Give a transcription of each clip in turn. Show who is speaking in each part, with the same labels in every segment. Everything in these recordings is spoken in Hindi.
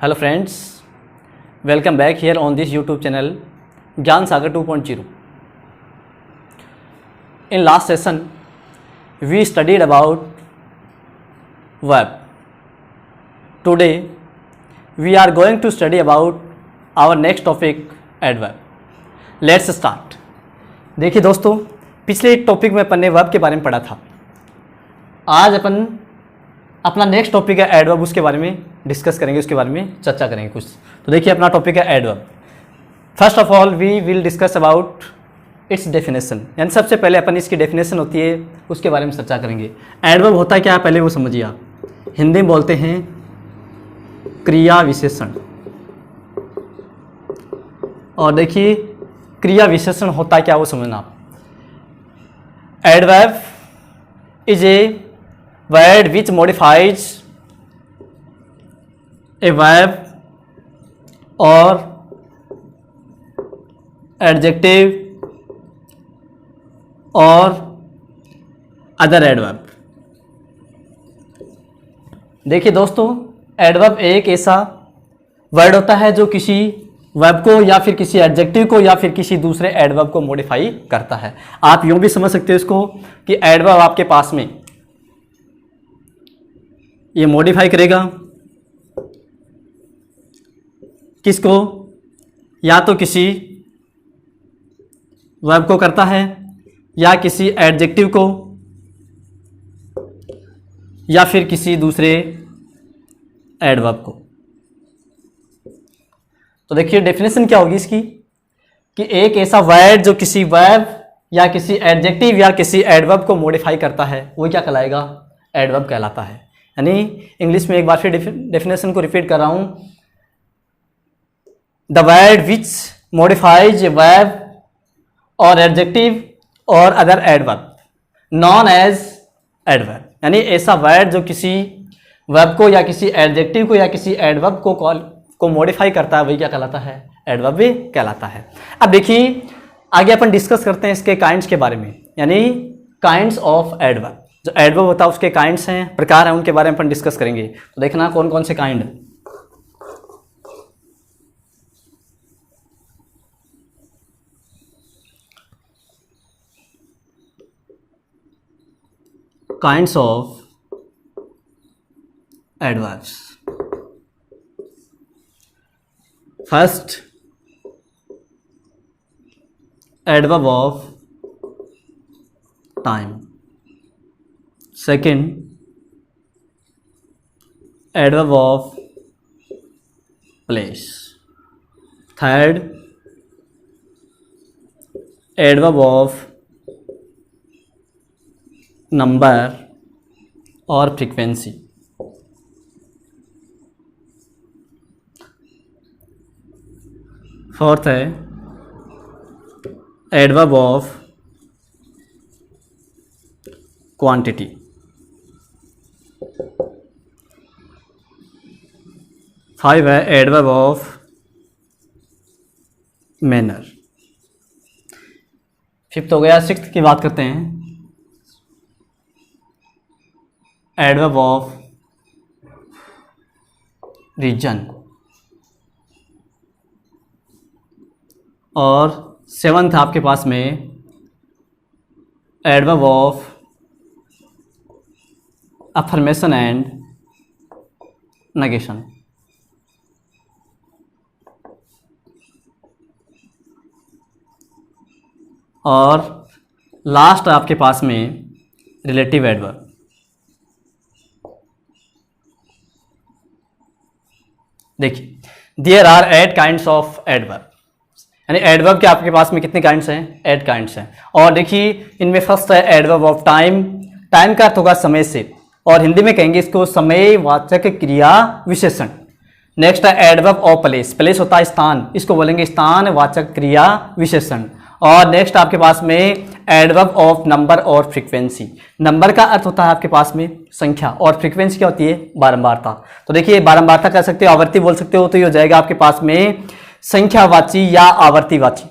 Speaker 1: Hello friends, welcome back here on this YouTube channel Gyan Sagar 2.0. In last session, we studied about verb. Today, we are going to study about our next topic adverb. Let's start. देखिए दोस्तों, पिछले टॉपिक में अपन ने वर्ब के बारे में पढ़ा था. आज अपन अपना नेक्स्ट टॉपिक है एडवर्ब, उसके बारे में डिस्कस करेंगे, उसके बारे में चर्चा करेंगे कुछ. तो देखिए अपना टॉपिक है adverb. First of all we will discuss about its definition, यानी सबसे पहले अपन इसकी डेफिनेशन होती है उसके बारे में चर्चा करेंगे. एडवर्ब होता है क्या, पहले वो समझिए आप. हिंदी में बोलते हैं क्रिया विशेषण. और देखिए क्रिया विशेषण होता है क्या, वो समझना आप. Adverb is a word which modifies a verb or adjective or other adverb. देखिए दोस्तों, एडवर्ब एक ऐसा वर्ड होता है जो किसी वर्ब को या फिर किसी एडजेक्टिव को या फिर किसी दूसरे एडवर्ब को मॉडिफाई करता है. आप यूं भी समझ सकते हो इसको कि एडवर्ब आपके पास में ये मॉडिफाई करेगा किसको, या तो किसी वर्ब को करता है या किसी एडजेक्टिव को या फिर किसी दूसरे एडवर्ब को. तो देखिए डेफिनेशन क्या होगी इसकी कि एक ऐसा वर्ड जो किसी वर्ब या किसी एडजेक्टिव या किसी एडवर्ब को मॉडिफाई करता है वो क्या कहलाएगा, एडवर्ब कहलाता है. यानी इंग्लिश में एक बार फिर डेफिनेशन को रिपीट कर रहा हूं. The word which modifies a verb और एडजेक्टिव और other adverb known as adverb. यानी ऐसा वर्ड जो किसी वर्ब को या किसी एडजेक्टिव को या किसी एडवर्ब को मॉडिफाई करता है वही क्या कहलाता है, एडवर्ब भी कहलाता है. अब देखिए आगे अपन डिस्कस करते हैं इसके काइंड्स के बारे में, यानी काइंड्स ऑफ एडवर्ब. जो एडवर्ब होता है उसके काइंड्स हैं, प्रकार हैं, उनके बारे में अपन डिस्कस करेंगे. तो देखना कौन कौन से kind. Kinds of adverbs. First, adverb of time. Second, adverb of place. Third, adverb of number और frequency. Fourth है adverb of quantity. फाइव है एडवर्ब ऑफ मैनर. फिफ्थ हो गया. सिक्स्थ की बात करते हैं, एडवर्ब ऑफ रीजन. और सेवंथ आपके पास में adverb of affirmation and negation. और लास्ट आपके पास में रिलेटिव एडवर्ब. देखिए there are 8 kinds of adverb. यानी एडवर्ब के आपके पास में कितने काइंड्स हैं, 8 काइंड्स हैं. और देखिए इनमें फर्स्ट है एडवर्ब ऑफ टाइम. टाइम का अर्थ होगा समय से, और हिंदी में कहेंगे इसको समयवाचक क्रिया विशेषण. नेक्स्ट है एडवर्ब ऑफ प्लेस. प्लेस होता है स्थान, इसको बोलेंगे स्थानवाचक क्रिया विशेषण. और नेक्स्ट आपके पास में एडवर्ब ऑफ नंबर और फ्रीक्वेंसी. नंबर का अर्थ होता है आपके पास में संख्या, और फ्रीक्वेंसी क्या होती है, बारंबारता. तो देखिए बारंबारता कह सकते हो, आवर्ती बोल सकते हो. तो ये हो जाएगा आपके पास में संख्यावाची या आवर्तीवाची.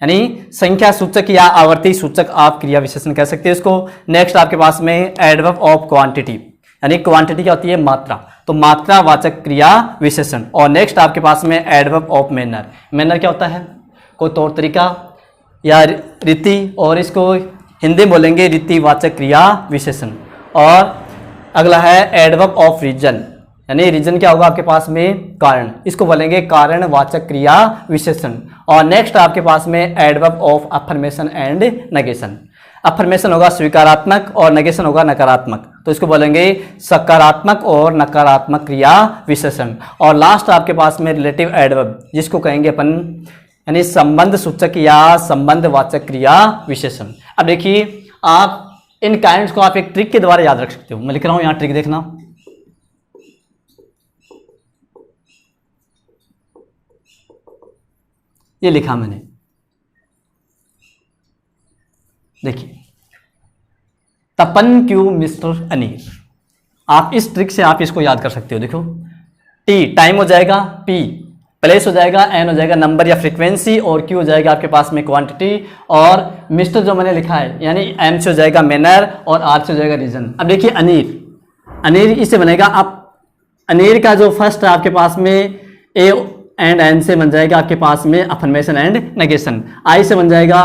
Speaker 1: यानी संख्या सूचक या आवर्ती सूचक आप क्रिया विशेषण कह सकते हैं इसको। नेक्स्ट आपके पास में एडवर्ब ऑफ क्वांटिटी, यानी क्वांटिटी क्या होती है, मात्रा, तो मात्रावाचक क्रिया विशेषण। और नेक्स्ट आपके पास में एडवर्ब ऑफ मैनर। मैनर क्या होता है, कोई तौर तरीका या रीति, और इसको हिंदी में बोलेंगे रीतिवाचक क्रिया विशेषण। और अगला है एडवर्ब ऑफ रीजन, यानी रीजन क्या होगा आपके पास में, कारण, इसको बोलेंगे कारणवाचक क्रिया विशेषण। और नेक्स्ट आपके पास में adverb of affirmation and negation. Affirmation होगा स्वीकारात्मक और नेगेशन होगा नकारात्मक, तो इसको बोलेंगे सकारात्मक और नकारात्मक क्रिया विशेषण। और लास्ट आपके पास में रिलेटिव एडवर्ब, जिसको कहेंगे अपन यानी संबंध सूचक या संबंधवाचक क्रिया विशेषण। अब देखिए आप इन काइंड्स को आप एक ट्रिक के द्वारा याद रख सकते हो। मैं लिख रहा हूं यहां ट्रिक, देखना, ये लिखा मैंने, देखिए, तपन क्यों मिस्टर अनीर। आप इस ट्रिक से आप इसको याद कर सकते हो। देखो, टी टाइम हो जाएगा, पी प्लेस हो जाएगा, एन हो जाएगा नंबर या फ्रीक्वेंसी, और क्यू हो जाएगा आपके पास में क्वांटिटी, और मिस्टर जो मैंने लिखा है यानी एम से हो जाएगा मैनर, और आर से हो जाएगा रीजन। अब देखिए अनीर, अनीर इससे बनेगा, आप अनीर का जो फर्स्ट है आपके पास में ए एंड एन से बन जाएगा आपके पास में अफर्मेशन एंड नेगेशन। आई से बन जाएगा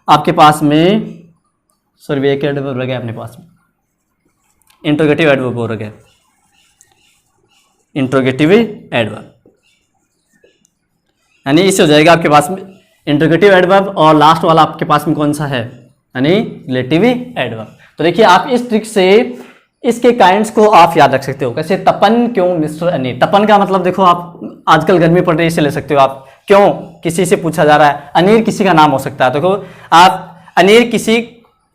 Speaker 1: आपके पास में, सॉरी एक एडवर्ब रह गया अपने पास में, इंट्रोगेटिव एडवर्ब हो गया, इंट्रोगेटिव एडवर्ब, यानी इससे हो जाएगा आपके पास में इंट्रोगेटिव एडवर्ब। और लास्ट वाला आपके पास में कौन सा है, यानी रिलेटिव एडवर्ब। तो देखिए आप इस ट्रिक से इसके काइंड्स को आप याद रख सकते हो। कैसे, तपन क्यों मिस्टर अनीर। तपन का मतलब देखो, आप आजकल गर्मी पड़ रही है इसे ले सकते हो आप, क्यों किसी से पूछा जा रहा है, अनीर किसी का नाम हो सकता है। देखो आप अनीर किसी,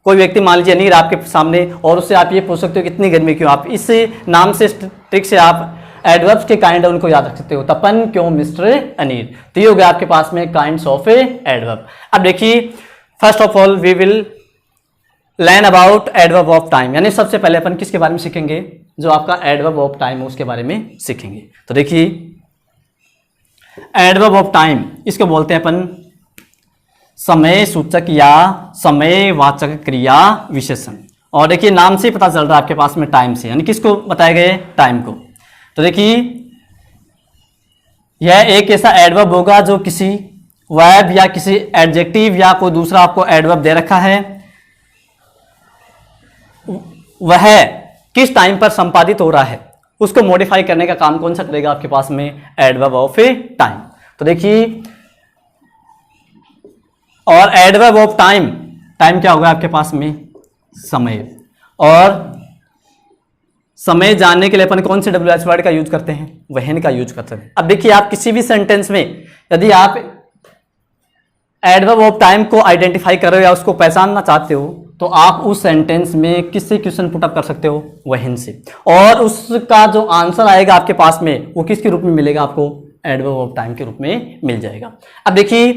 Speaker 1: कोई व्यक्ति मान लीजिए अनीर आपके सामने, और उससे आप ये पूछ सकते हो कितनी गर्मी क्यों। आप इस नाम से ट्रिक से आप एडवर्ब्स के काइंड है उनको याद रख सकते हो। तपन क्यों मिस्टर अनीर, तो ये हो गया आपके पास में काइंड्स ऑफ एडवर्ब। अब देखिए first of all we will learn about adverb of time, यानी सबसे पहले अपन किसके बारे में सीखेंगे, जो आपका एडवर्ब ऑफ टाइम है उसके बारे में सीखेंगे। तो देखिए एडवर्ब ऑफ टाइम, इसको बोलते हैं अपन समय सूचक या समयवाचक क्रिया विशेषण। और देखिए नाम से पता चल रहा है आपके पास में टाइम से, यानी किसको बताए गए, टाइम को। तो देखिए यह एक ऐसा एडवर्ब होगा जो किसी वर्ब या किसी एडजेक्टिव या कोई दूसरा आपको एडवर्ब दे रखा है, वह किस टाइम पर संपादित हो रहा है, उसको मॉडिफाई करने का काम कौन सा करेगा आपके पास में, एडवर्ब ऑफ टाइम। तो देखिए, और एडवर्ब ऑफ टाइम, टाइम क्या होगा आपके पास में, समय। और समय जानने के लिए अपन कौन से WH वर्ड का यूज करते हैं, वहन का यूज करते हैं। अब देखिए आप किसी भी सेंटेंस में यदि आप एडवर्ब ऑफ टाइम को आइडेंटिफाई कर रहे हो या उसको पहचानना चाहते हो, तो आप उस सेंटेंस में किससे क्वेश्चन पुटअप कर सकते हो, वहन से। और उसका जो आंसर आएगा आपके पास में वो किसके रूप में मिलेगा आपको, एडवर्ब ऑफ टाइम के रूप में मिल जाएगा। अब देखिए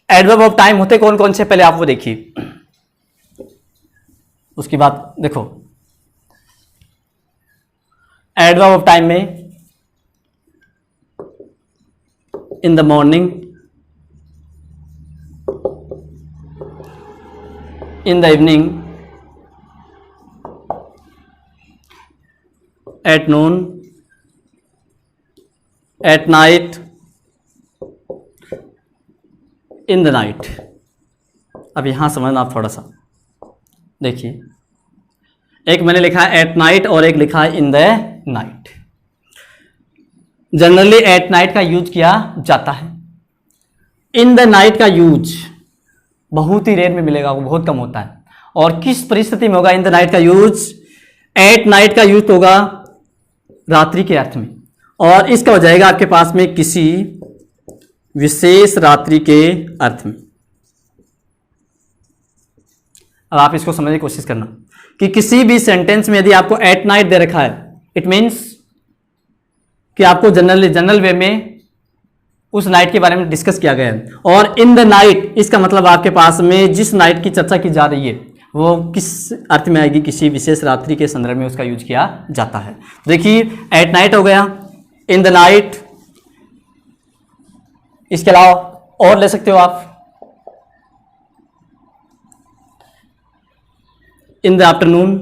Speaker 1: एडवर्ब ऑफ टाइम होते कौन कौन से, पहले आप वो देखिए, उसकी बात देखो। एडवर्ब ऑफ टाइम में in the morning, in the evening, at noon, at night, in the night। अब यहां समझना आप थोड़ा सा देखिए, एक मैंने लिखा है एट नाइट और एक लिखा है in the night. Generally at night का यूज किया जाता है, इन द नाइट का यूज बहुत ही रेयर में मिलेगा, वो बहुत कम होता है। और किस परिस्थिति में होगा इन द नाइट का यूज, एट नाइट का यूज होगा रात्रि के अर्थ में, और इसका हो जाएगा आपके पास में किसी विशेष रात्रि के अर्थ में। अब आप इसको समझने की कोशिश करना कि किसी भी सेंटेंस में यदि आपको एट नाइट दे रखा है, इट मीन्स कि आपको जनरल वे में उस नाइट के बारे में डिस्कस किया गया है। और इन द नाइट, इसका मतलब आपके पास में जिस नाइट की चर्चा की जा रही है वो किस अर्थ में आएगी, किसी विशेष रात्रि के संदर्भ में उसका यूज किया जाता है। देखिए एट नाइट हो गया, इन द नाइट, इसके अलावा और ले सकते हो आप, इन द आफ्टरनून,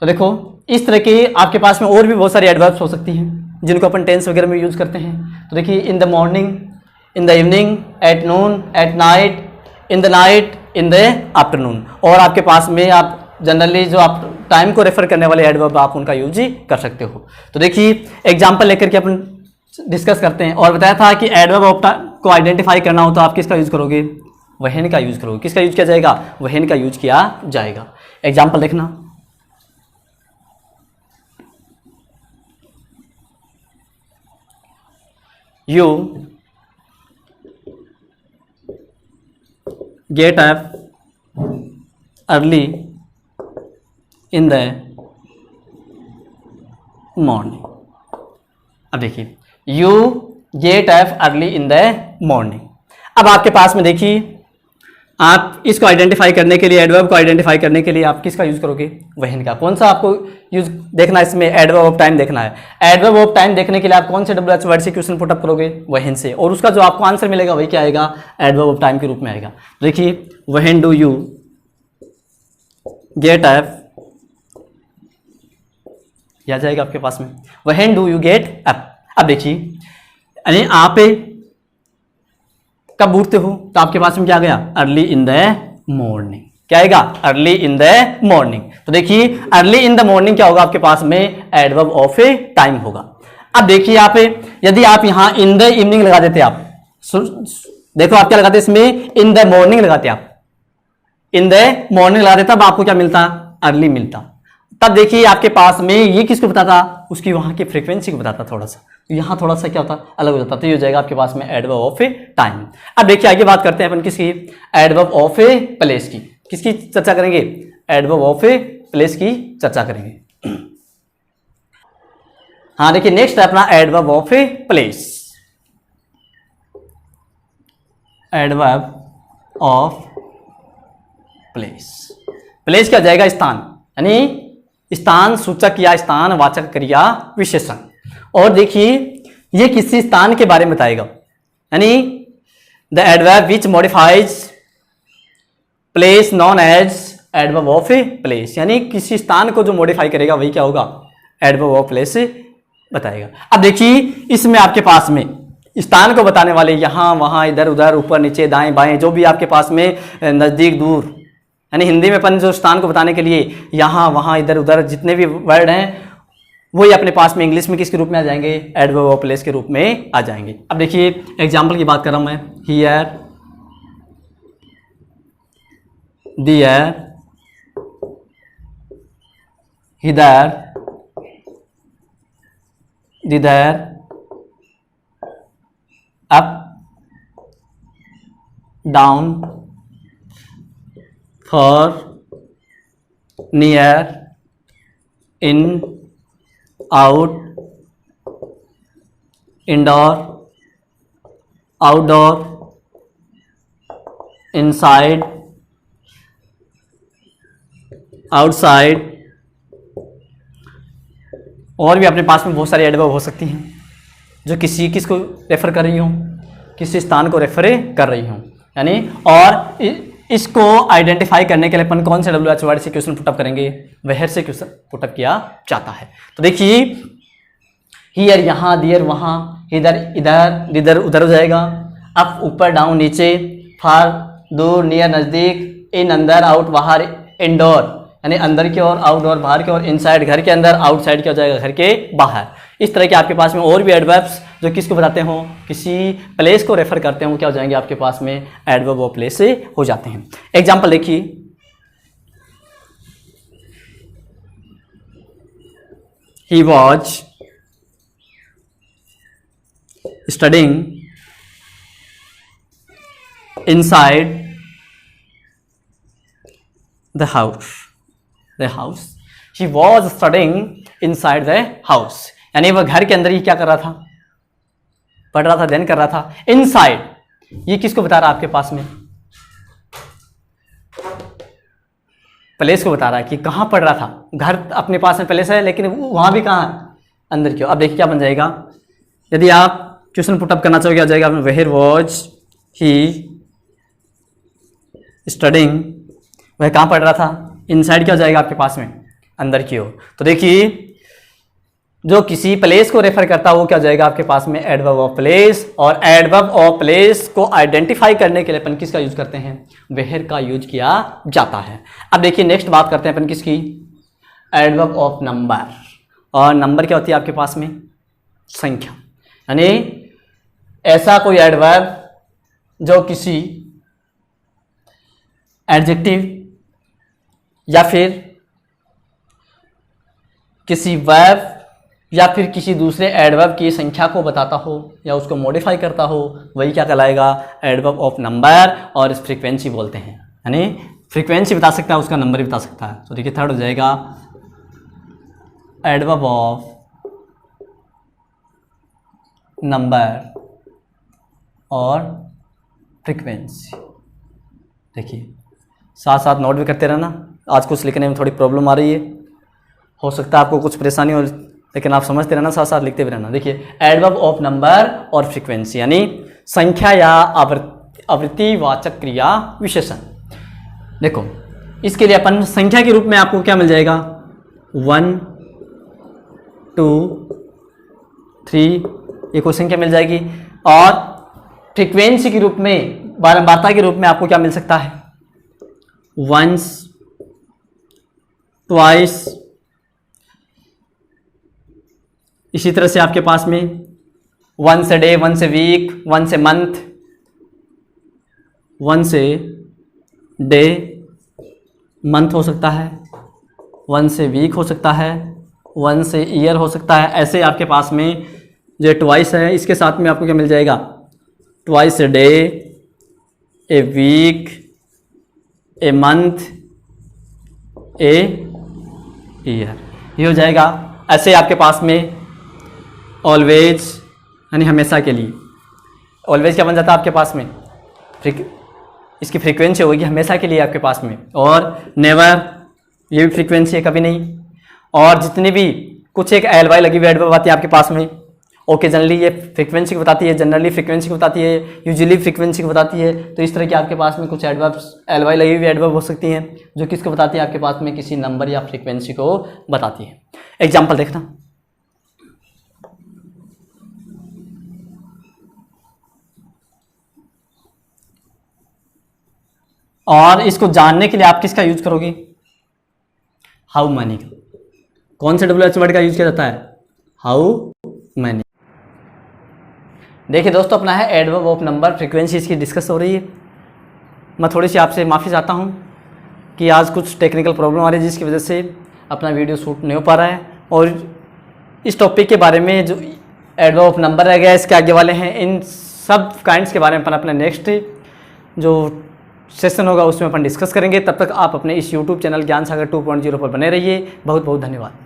Speaker 1: तो देखो इस तरह के आपके पास में और भी बहुत सारी एडवर्ब्स हो सकती हैं जिनको अपन टेंस वगैरह में यूज़ करते हैं। तो देखिए in the morning, in the evening, at noon, at night, in the night, in the afternoon. और आपके पास में आप जनरली जो आप टाइम को रेफर करने वाले एडवर्ब आप उनका यूज ही कर सकते हो। तो देखिए एग्जाम्पल लेकर के अपन डिस्कस करते हैं। और बताया था कि एडवर्ब ऑफ को आइडेंटिफाई करना हो तो आप किसका यूज करोगे? व्हेन का यूज करोगे। किसका यूज किया जाएगा? व्हेन का यूज किया जाएगा। एग्जाम्पल देखना, you get up early in the morning. अब देखिए you get up early in the morning. अब आपके पास में देखिए आप इसको आइडेंटिफाई करने के लिए, एडवर्ब को आइडेंटिफाई करने के लिए आप किसका यूज करोगे? व्हेन का। कौन सा आपको यूज देखना है इसमें? एडवर्ब ऑफ टाइम देखना है। एडवर्ब ऑफ टाइम देखने के लिए आप कौन से WH वर्ड से क्वेश्चन पुट अप करोगे? व्हेन से। और उसका जो आपको आंसर मिलेगा वही क्या आएगा? एडवर्ब ऑफ टाइम के रूप में आएगा। देखिए when do you get up, आ जाएगा आपके पास में when do you get up. अब देखिए यानी आप कब उठते हो? तो आपके पास में क्या आ गया? Early in the morning. क्या आएगा? Early in the morning. तो देखिए अर्ली इन द मॉर्निंग क्या होगा आपके पास में? एडवर्ब ऑफ ए टाइम होगा। अब देखिए यहाँ पे यदि आप यहाँ इन द इवनिंग लगा देते आप, देखो आप क्या लगाते इसमें? इन द मॉर्निंग लगाते आप, इन द मॉर्निंग लगा देते, तब आपको क्या मिलता? अर्ली मिलता। तब देखिए आपके पास में ये किसको बताता? उसकी वहां की फ्रीक्वेंसी को बताता थोड़ा सा। तो यहाँ थोड़ा सा क्या होता? अलग हो जाता। तो ये हो जाएगा आपके पास में एडवर्ब ऑफ ए टाइम। अब देखिए आगे बात करते हैं अपन किसकी? एडवर्ब ऑफ ए प्लेस की। किसकी चर्चा करेंगे? एडवर्ब ऑफ ए प्लेस की चर्चा करेंगे। हाँ देखिए नेक्स्ट है अपना adverb of a place. Adverb of place. Place क्या हो जाएगा? स्थान, यानी स्थान सूचक या स्थान वाचक क्रिया विशेषण। और देखिए ये किसी स्थान के बारे में बताएगा, यानी the adverb which modifies place known as adverb of a place, यानी किसी स्थान को जो मॉडिफाई करेगा वही क्या होगा? एडवर्ब ऑफ प्लेस से बताएगा। अब देखिए इसमें आपके पास में स्थान को बताने वाले यहाँ वहाँ इधर उधर ऊपर नीचे दाएं बाएं जो भी आपके पास में नजदीक दूर, यानी हिंदी में अपन जो स्थान को बताने के लिए यहाँ वहाँ इधर उधर जितने भी वर्ड हैं वही अपने पास में इंग्लिश में किसके रूप में आ जाएंगे? एडवर्ब ऑफ प्लेस के रूप में आ जाएंगे। अब देखिए एग्जाम्पल की बात कर रहा हूं मैं। Here, there, hither, thither, up, down, far, near, in, out, indoor, outdoor, inside, outside. और भी अपने पास में बहुत सारी एडवर्ब हो सकती हैं जो किसको रेफर कर रही हूँ? किसी स्थान को रेफर कर रही हूँ, यानी और इसको आइडेंटिफाई करने के लिए अपन कौन से WH वर्ड से क्वेश्चन पुटअप करेंगे? वेयर से क्वेश्चन पुटअप किया जाता है। तो देखिए हियर यहाँ, दियर वहाँ, इधर इधर, इधर उधर हो जाएगा, अप ऊपर, डाउन नीचे, फार दूर, नियर नजदीक, इन अंदर, आउट बाहर, इंडोर यानी अंदर की ओर, आउटडोर बाहर की ओर, इनसाइड घर के अंदर, आउटसाइड क्या हो जाएगा? घर के बाहर। इस तरह के आपके पास में और भी एडवर्ब्स जो किसको बताते हो? किसी प्लेस को रेफर करते हो, क्या हो जाएंगे आपके पास में? एडवर्ब ऑफ प्लेस से हो जाते हैं। एग्जाम्पल देखिए, he was studying inside the house. The house, he was studying inside the house, यानी वह घर के अंदर ही क्या कर रहा था? पढ़ रहा था, अध्ययन कर रहा था। इनसाइड ये किसको बता रहा है आपके पास में? प्लेस को बता रहा है कि कहाँ पढ़ रहा था। घर अपने पास में प्लेस है लेकिन वहां भी कहाँ है? अंदर की ओर। अब देखिए क्या बन जाएगा, यदि आप क्वेश्चन पुटअप करना चाहोगे आ जाएगा वेयर वॉज ही स्टडिंग, वह कहाँ पढ़ रहा था? इनसाइड क्या हो जाएगा आपके पास में? अंदर की ओर। तो देखिए जो किसी प्लेस को रेफर करता है वो क्या हो जाएगा आपके पास में, एडवर्ब ऑफ प्लेस। और एडवर्ब ऑफ प्लेस को आइडेंटिफाई करने के लिए अपन किसका यूज करते हैं, वेयर का यूज किया जाता है। अब देखिए नेक्स्ट बात करते हैं अपन किसकी, एडवर्ब ऑफ नंबर। और नंबर क्या होती है आपके पास में, संख्या। यानी ऐसा कोई एडवर्ब जो किसी एडजेक्टिव या फिर किसी वर्ब या फिर किसी दूसरे एडवर्ब की संख्या को बताता हो या उसको मॉडिफाई करता हो, वही क्या कहलाएगा, एडवर्ब ऑफ नंबर। और इस फ्रीक्वेंसी बोलते हैं, यानी फ्रीक्वेंसी बता सकता है, उसका नंबर भी बता सकता है। तो देखिए थर्ड हो जाएगा एडवर्ब ऑफ नंबर और फ्रीक्वेंसी। देखिए साथ साथ नोट भी करते रहना, आज कुछ लिखने में थोड़ी प्रॉब्लम आ रही है, हो सकता है आपको कुछ परेशानी हो, लेकिन आप समझते रहना, साथ साथ लिखते भी रहना। देखिए एडवर्ब ऑफ नंबर और फ्रीक्वेंसी यानी संख्या या आवृत्तिवाचक क्रिया विशेषण। देखो इसके लिए अपन संख्या के रूप में आपको क्या मिल जाएगा, 1 2 3 ये कोई संख्या मिल जाएगी। और फ्रीक्वेंसी के रूप में, बारंबारता के रूप में आपको क्या मिल सकता है, वंस, ट्वाइस। इसी तरह से आपके पास में once a day, once a week, once a month, once a day month हो सकता है, वंस ए वीक हो सकता है, वंस ए ईयर हो सकता है। ऐसे आपके पास में जो ट्वाइस है इसके साथ में आपको क्या मिल जाएगा, twice a day, a week, a month, a year, ये हो जाएगा। ऐसे आपके पास में ऑलवेज यानी हमेशा के लिए, ऑलवेज क्या बन जाता है आपके पास में, इसकी फ्रीक्वेंसी होगी हमेशा के लिए आपके पास में। और नेवर ये भी फ्रीक्वेंसी है, कभी नहीं। और जितनी भी कुछ एक एल वाई लगी हुई एडवर्ब आती है आपके पास में, ओकेजनली ये फ्रीक्वेंसी को बताती है, जनरली फ्रीक्वेंसी को बताती है, यूजुअली फ्रीक्वेंसी को बताती है। तो इस तरह के आपके पास में कुछ एडवर्ब्स एल वाई लगी हुई एडवर्ब हो सकती हैं जो किसको बताती है आपके पास में, किसी नंबर या फ्रीक्वेंसी को बताती है। एग्जाम्पल देखना, और इसको जानने के लिए आप किसका यूज करोगे, हाउ मैनी का। कौन से WH वर्ड का यूज किया जाता है, हाउ मैनी। देखिए दोस्तों अपना है एडवर्ब ऑफ नंबर, फ्रीक्वेंसी इसकी डिस्कस हो रही है। मैं थोड़ी सी आपसे माफ़ी चाहता हूँ कि आज कुछ टेक्निकल प्रॉब्लम आ रही है जिसकी वजह से अपना वीडियो शूट नहीं हो पा रहा है। और इस टॉपिक के बारे में जो एडवर्ब ऑफ नंबर रह गया, इसके आगे वाले हैं, इन सब काइंड्स के बारे में अपन अपने नेक्स्ट जो सेशन होगा उसमें अपन डिस्कस करेंगे। तब तक आप अपने इस YouTube चैनल ज्ञान सागर 2.0 पर बने रहिए। बहुत बहुत धन्यवाद।